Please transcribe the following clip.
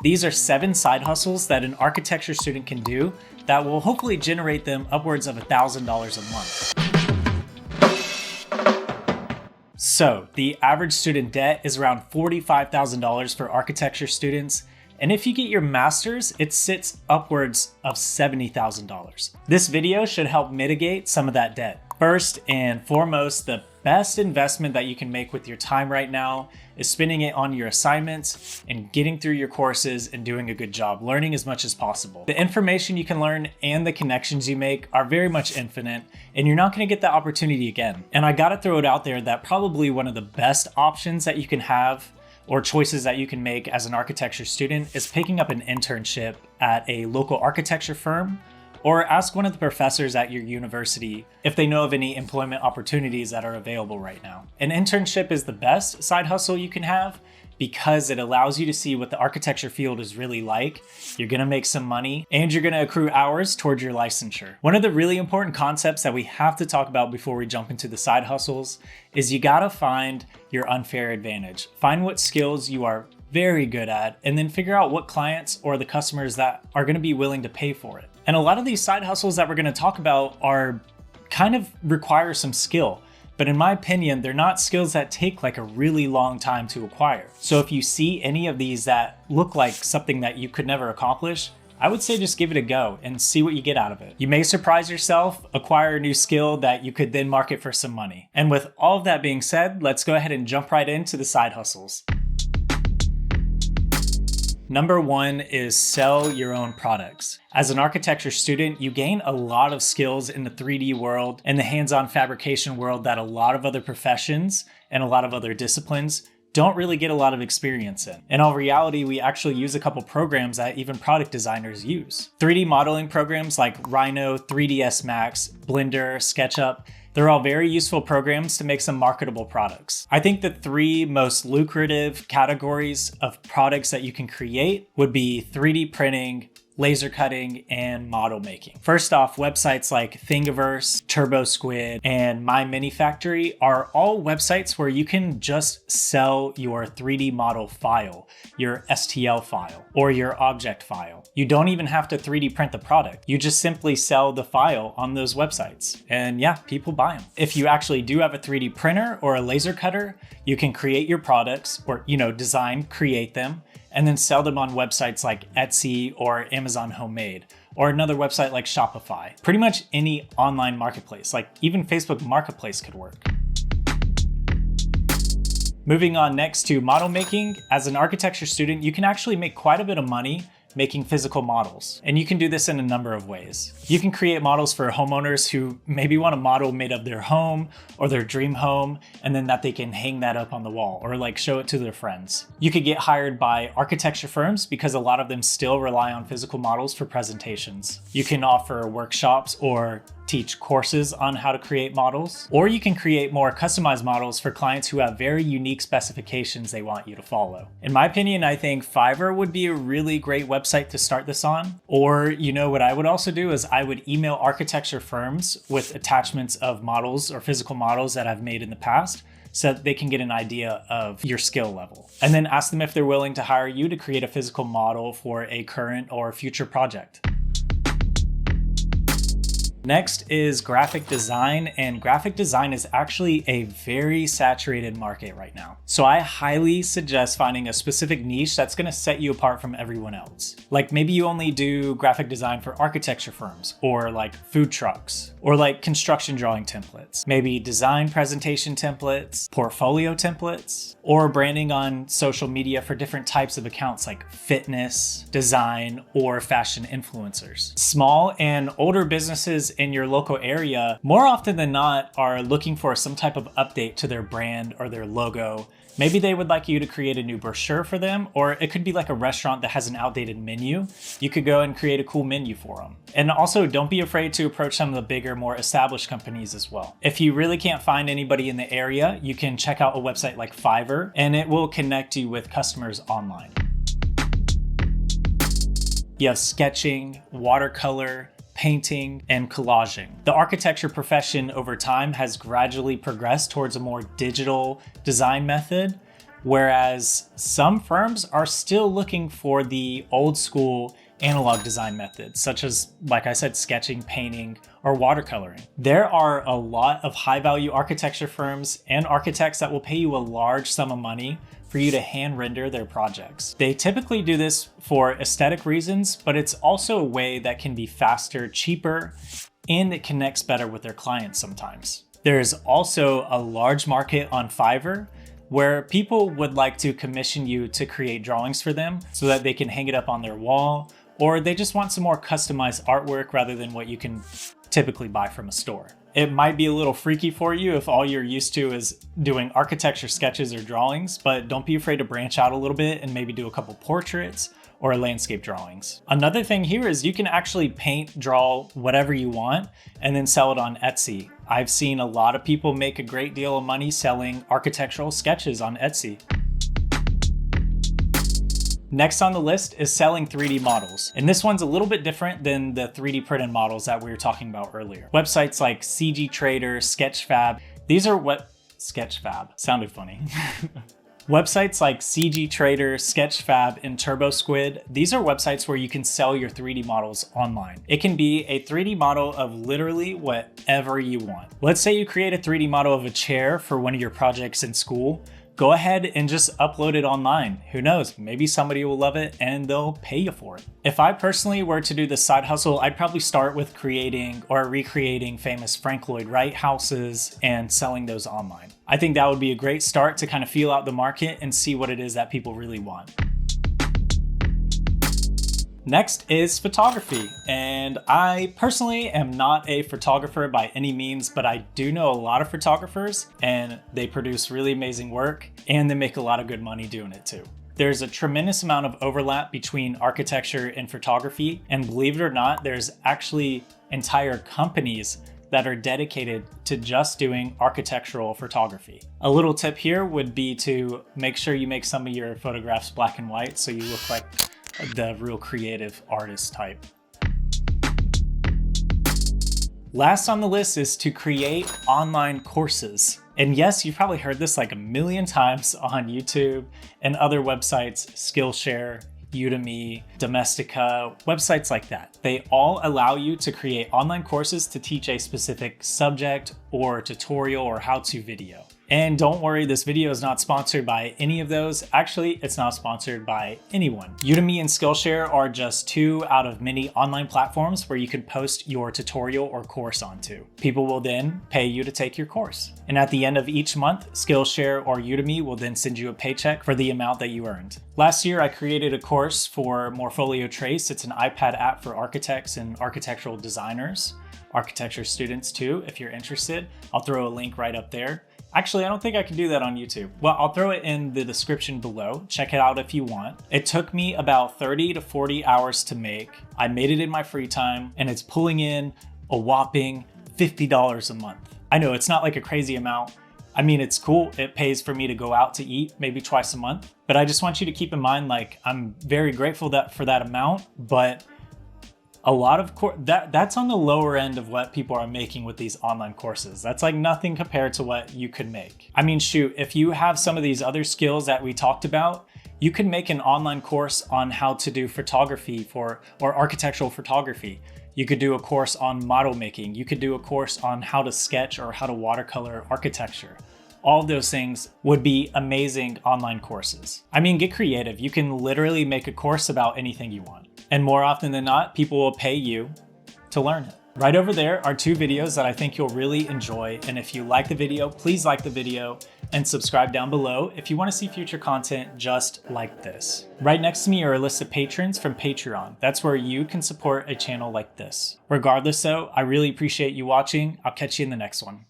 These are 7 side hustles that an architecture student can do that will hopefully generate them upwards of $1,000 a month. So the average student debt is around $45,000 for architecture students. And if you get your master's, it sits upwards of $70,000. This video should help mitigate some of that debt. First and foremost, the best investment that you can make with your time right now is spending it on your assignments and getting through your courses and doing a good job, learning as much as possible. The information you can learn and the connections you make are very much infinite, and you're not going to get that opportunity again. And I got to throw it out there that probably one of the best options that you can have or choices that you can make as an architecture student is picking up an internship at a local architecture firm, or ask one of the professors at your university if they know of any employment opportunities that are available right now. An internship is the best side hustle you can have because it allows you to see what the architecture field is really like. You're gonna make some money and you're gonna accrue hours towards your licensure. One of the really important concepts that we have to talk about before we jump into the side hustles is you gotta find your unfair advantage. Find what skills you are very good at, and then figure out what clients or the customers that are gonna be willing to pay for it. And a lot of these side hustles that we're gonna talk about are kind of require some skill. But in my opinion, they're not skills that take like a really long time to acquire. So if you see any of these that look like something that you could never accomplish, I would say just give it a go and see what you get out of it. You may surprise yourself, acquire a new skill that you could then market for some money. And with all of that being said, let's go ahead and jump right into the side hustles. Number 1 is sell your own products. As an architecture student, you gain a lot of skills in the 3D world and the hands-on fabrication world that a lot of other professions and a lot of other disciplines don't really get a lot of experience in. In all reality, we actually use a couple programs that even product designers use. 3D modeling programs like Rhino, 3ds Max, Blender, SketchUp, they're all very useful programs to make some marketable products. I think the 3 most lucrative categories of products that you can create would be 3D printing, laser cutting, and model making. First off, websites like Thingiverse, TurboSquid, and My Mini Factory are all websites where you can just sell your 3D model file, your STL file, or your object file. You don't even have to 3D print the product. You just simply sell the file on those websites. And yeah, people buy them. If you actually do have a 3D printer or a laser cutter, you can create your products or, design, create them, and then sell them on websites like Etsy or Amazon Homemade, or another website like Shopify. Pretty much any online marketplace, like even Facebook Marketplace could work. Moving on next to model making. As an architecture student, you can actually make quite a bit of money making physical models. And you can do this in a number of ways. You can create models for homeowners who maybe want a model made of their home or their dream home, and then that they can hang that up on the wall or like show it to their friends. You could get hired by architecture firms because a lot of them still rely on physical models for presentations. You can offer workshops or teach courses on how to create models, or you can create more customized models for clients who have very unique specifications they want you to follow. In my opinion, I think Fiverr would be a really great website to start this on. Or, what I would also do is I would email architecture firms with attachments of models or physical models that I've made in the past, so that they can get an idea of your skill level. And then ask them if they're willing to hire you to create a physical model for a current or future project. Next is graphic design, and graphic design is actually a very saturated market right now. So I highly suggest finding a specific niche that's gonna set you apart from everyone else. Like maybe you only do graphic design for architecture firms, or like food trucks, or like construction drawing templates, maybe design presentation templates, portfolio templates, or branding on social media for different types of accounts like fitness, design, or fashion influencers. Small and older businesses in your local area, more often than not, are looking for some type of update to their brand or their logo. Maybe they would like you to create a new brochure for them, or it could be like a restaurant that has an outdated menu. You could go and create a cool menu for them. And also, don't be afraid to approach some of the bigger, more established companies as well. If you really can't find anybody in the area, you can check out a website like Fiverr, and it will connect you with customers online. You have sketching, watercolor, painting, and collaging. The architecture profession over time has gradually progressed towards a more digital design method, Whereas some firms are still looking for the old school analog design methods, such as, like I said, sketching, painting, or watercoloring. There are a lot of high value architecture firms and architects that will pay you a large sum of money for you to hand render their projects. They typically do this for aesthetic reasons, but it's also a way that can be faster, cheaper, and it connects better with their clients sometimes. There's also a large market on Fiverr where people would like to commission you to create drawings for them so that they can hang it up on their wall, or they just want some more customized artwork rather than what you can typically buy from a store. It might be a little freaky for you if all you're used to is doing architecture sketches or drawings, but don't be afraid to branch out a little bit and maybe do a couple portraits or landscape drawings. Another thing here is you can actually paint, draw whatever you want, and then sell it on Etsy. I've seen a lot of people make a great deal of money selling architectural sketches on Etsy. Next on the list is selling 3D models. And this one's a little bit different than the 3D printed models that we were talking about earlier. Websites like CG Trader, Sketchfab, these are what Sketchfab sounded funny. Websites like CG Trader, Sketchfab, and TurboSquid, these are websites where you can sell your 3D models online. It can be a 3D model of literally whatever you want. Let's say you create a 3D model of a chair for one of your projects in school. Go ahead and just upload it online. Who knows, maybe somebody will love it and they'll pay you for it. If I personally were to do this side hustle, I'd probably start with creating or recreating famous Frank Lloyd Wright houses and selling those online. I think that would be a great start to kind of feel out the market and see what it is that people really want. Next is photography, and I personally am not a photographer by any means, but I do know a lot of photographers and they produce really amazing work and they make a lot of good money doing it too. There's a tremendous amount of overlap between architecture and photography, and believe it or not, there's actually entire companies that are dedicated to just doing architectural photography. A little tip here would be to make sure you make some of your photographs black and white so you look like the real creative artist type. Last on the list is to create online courses. And yes, you've probably heard this like a million times on YouTube and other websites, Skillshare, Udemy, Domestika, websites like that. They all allow you to create online courses to teach a specific subject or tutorial or how-to video. And don't worry, this video is not sponsored by any of those. Actually, it's not sponsored by anyone. Udemy and Skillshare are just two out of many online platforms where you can post your tutorial or course onto. People will then pay you to take your course. And at the end of each month, Skillshare or Udemy will then send you a paycheck for the amount that you earned. Last year, I created a course for Morpholio Trace. It's an iPad app for architects and architectural designers, architecture students too, if you're interested. I'll throw a link right up there. Actually, I don't think I can do that on YouTube. Well, I'll throw it in the description below. Check it out if you want. It took me about 30 to 40 hours to make. I made it in my free time and it's pulling in a whopping $50 a month. I know it's not like a crazy amount. I mean, it's cool. It pays for me to go out to eat maybe twice a month, but I just want you to keep in mind, like, I'm very grateful for that amount, but a lot of that's on the lower end of what people are making with these online courses. That's like nothing compared to what you could make. I mean, shoot, if you have some of these other skills that we talked about, you can make an online course on how to do photography or architectural photography. You could do a course on model making. You could do a course on how to sketch or how to watercolor architecture. All of those things would be amazing online courses. I mean, get creative. You can literally make a course about anything you want. And more often than not, people will pay you to learn it. Right over there are two videos that I think you'll really enjoy. And if you like the video, please like the video and subscribe down below if you want to see future content just like this. Right next to me are a list of patrons from Patreon. That's where you can support a channel like this. Regardless though, I really appreciate you watching. I'll catch you in the next one.